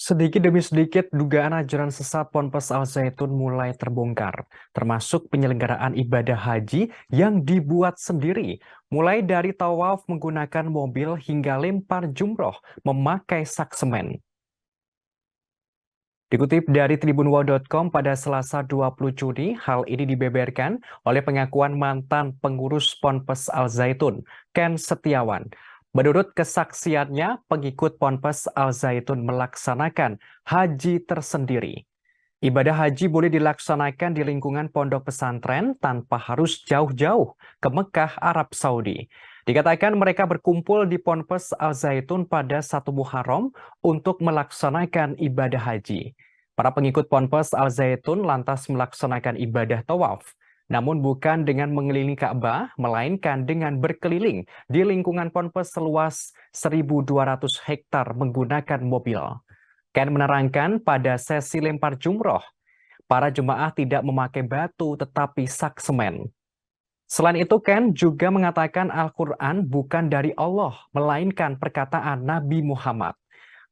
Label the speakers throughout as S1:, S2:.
S1: Sedikit demi sedikit, dugaan ajaran sesat Ponpes Al Zaitun mulai terbongkar, termasuk penyelenggaraan ibadah haji yang dibuat sendiri, mulai dari tawaf menggunakan mobil hingga lempar jumroh memakai sak semen. Dikutip dari tribunwall.com pada Selasa 20 Juni, hal ini dibeberkan oleh pengakuan mantan pengurus Ponpes Al Zaitun, Ken Setiawan. Menurut kesaksiannya, pengikut Ponpes Al Zaitun melaksanakan haji tersendiri. Ibadah haji boleh dilaksanakan di lingkungan pondok pesantren tanpa harus jauh-jauh ke Mekah, Arab Saudi. Dikatakan mereka berkumpul di Ponpes Al Zaitun pada 1 Muharram untuk melaksanakan ibadah haji. Para pengikut Ponpes Al Zaitun lantas melaksanakan ibadah tawaf, namun bukan dengan mengelilingi Ka'bah, melainkan dengan berkeliling di lingkungan Ponpes seluas 1.200 hektar menggunakan mobil. Ken menerangkan pada sesi lempar jumroh, para jemaah tidak memakai batu tetapi sak semen. Selain itu, Ken juga mengatakan Al-Quran bukan dari Allah, melainkan perkataan Nabi Muhammad.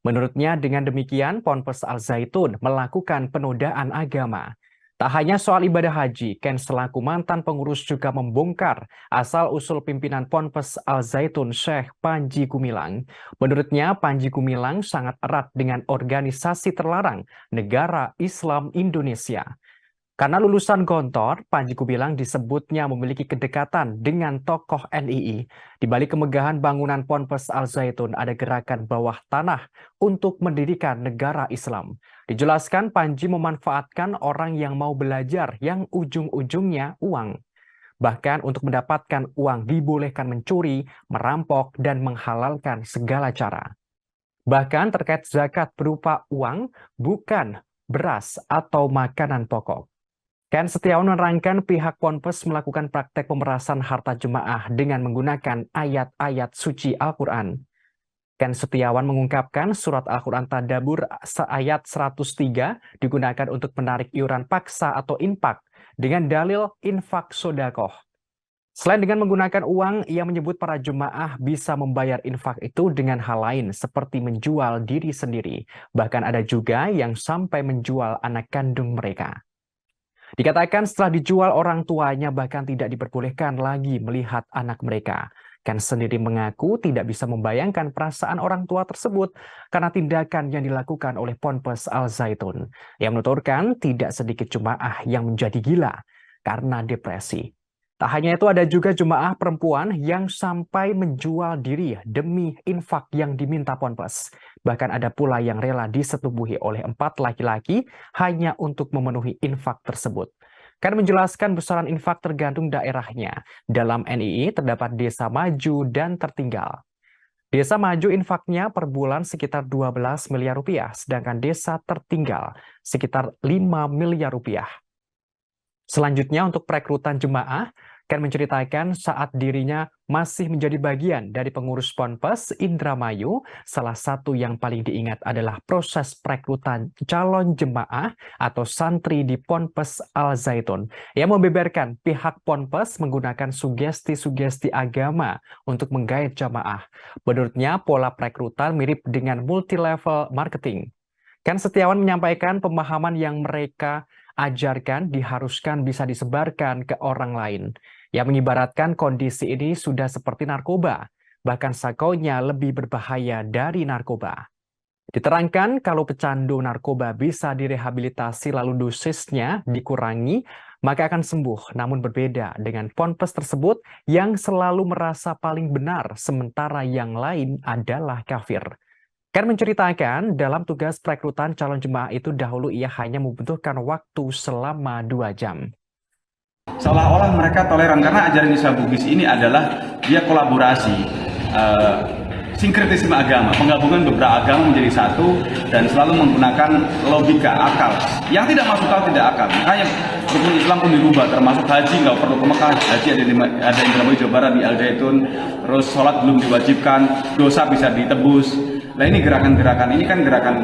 S1: Menurutnya, dengan demikian, Ponpes Al Zaitun melakukan penodaan agama. Tak hanya soal ibadah haji, Ken selaku mantan pengurus juga membongkar asal-usul pimpinan Ponpes Al Zaitun Syekh Panji Gumilang. Menurutnya, Panji Gumilang sangat erat dengan organisasi terlarang Negara Islam Indonesia. Karena lulusan Gontor, Panji Gumilang disebutnya memiliki kedekatan dengan tokoh NII. Di balik kemegahan bangunan Ponpes Al Zaitun ada gerakan bawah tanah untuk mendirikan negara Islam. Dijelaskan Panji memanfaatkan orang yang mau belajar yang ujung-ujungnya uang. Bahkan untuk mendapatkan uang dibolehkan mencuri, merampok, dan menghalalkan segala cara. Bahkan terkait zakat berupa uang, bukan beras atau makanan pokok. Ken Setiawan menerangkan pihak Ponpes melakukan praktek pemerasan harta jemaah dengan menggunakan ayat-ayat suci Al-Quran. Ken Setiawan mengungkapkan surat Al-Quran Tadabur ayat 103 digunakan untuk menarik iuran paksa atau infak dengan dalil infak sodakoh. Selain dengan menggunakan uang, ia menyebut para jemaah bisa membayar infak itu dengan hal lain seperti menjual diri sendiri. Bahkan ada juga yang sampai menjual anak kandung mereka. Dikatakan setelah dijual orang tuanya bahkan tidak diperbolehkan lagi melihat anak mereka. Ken sendiri mengaku tidak bisa membayangkan perasaan orang tua tersebut karena tindakan yang dilakukan oleh Ponpes Al Zaitun. Ia menuturkan tidak sedikit jemaah yang menjadi gila karena depresi. Tak hanya itu, ada juga jemaah perempuan yang sampai menjual diri demi infak yang diminta Ponpes. Bahkan ada pula yang rela disetubuhi oleh 4 laki-laki hanya untuk memenuhi infak tersebut. Kan menjelaskan besaran infak tergantung daerahnya. Dalam NII terdapat desa maju dan tertinggal. Desa maju infaknya per bulan sekitar 12 miliar rupiah, sedangkan desa tertinggal sekitar 5 miliar rupiah. Selanjutnya untuk perekrutan jemaah, Ken menceritakan saat dirinya masih menjadi bagian dari pengurus Ponpes Indramayu, salah satu yang paling diingat adalah proses perekrutan calon jemaah atau santri di Ponpes Al Zaitun. Ia membeberkan pihak Ponpes menggunakan sugesti-sugesti agama untuk menggait jemaah. Menurutnya pola perekrutan mirip dengan multi-level marketing. Ken Setiawan menyampaikan pemahaman yang mereka ajarkan diharuskan bisa disebarkan ke orang lain. Yang mengibaratkan kondisi ini sudah seperti narkoba, bahkan sakonya lebih berbahaya dari narkoba. Diterangkan kalau pecandu narkoba bisa direhabilitasi lalu dosisnya dikurangi, maka akan sembuh. Namun berbeda dengan Ponpes tersebut yang selalu merasa paling benar, sementara yang lain adalah kafir. Ken menceritakan dalam tugas perekrutan calon jemaah itu dahulu ia hanya membutuhkan waktu selama 2 jam.
S2: Seolah-olah mereka toleran karena ajaran Islam Bugis ini adalah dia kolaborasi, sinkretisme agama, penggabungan beberapa agama menjadi satu dan selalu menggunakan logika akal. Yang tidak masuk akal tidak akal. Makanya rukun Islam pun dirubah, termasuk haji nggak perlu ke Mekah, haji ada di Indramayu Jawa Barat di Al Zaitun, terus sholat belum diwajibkan, dosa bisa ditebus. Nah ini gerakan-gerakan ini kan gerakan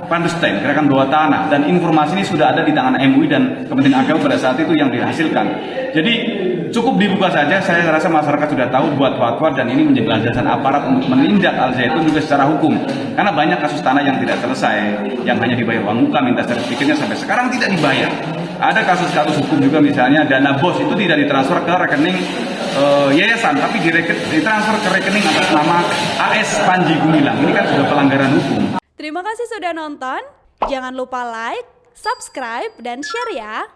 S2: clandestine, gerakan bawah tanah, dan informasi ini sudah ada di tangan MUI dan Kementerian Agama pada saat itu yang dihasilkan. Jadi cukup dibuka saja, saya rasa masyarakat sudah tahu buat fatwa, dan ini menjadi landasan aparat untuk menindak Al Zaitun juga secara hukum. Karena banyak kasus tanah yang tidak selesai, yang hanya dibayar uang muka, minta sertifikatnya sampai sekarang tidak dibayar. Ada kasus-kasus hukum juga, misalnya dana BOS itu tidak ditransfer ke rekening yayasan, tapi ditransfer ke rekening atas nama AS Panji Gumilang. Ini kan sudah pelanggaran hukum.
S3: Terima kasih sudah nonton. Jangan lupa like, subscribe, dan share ya.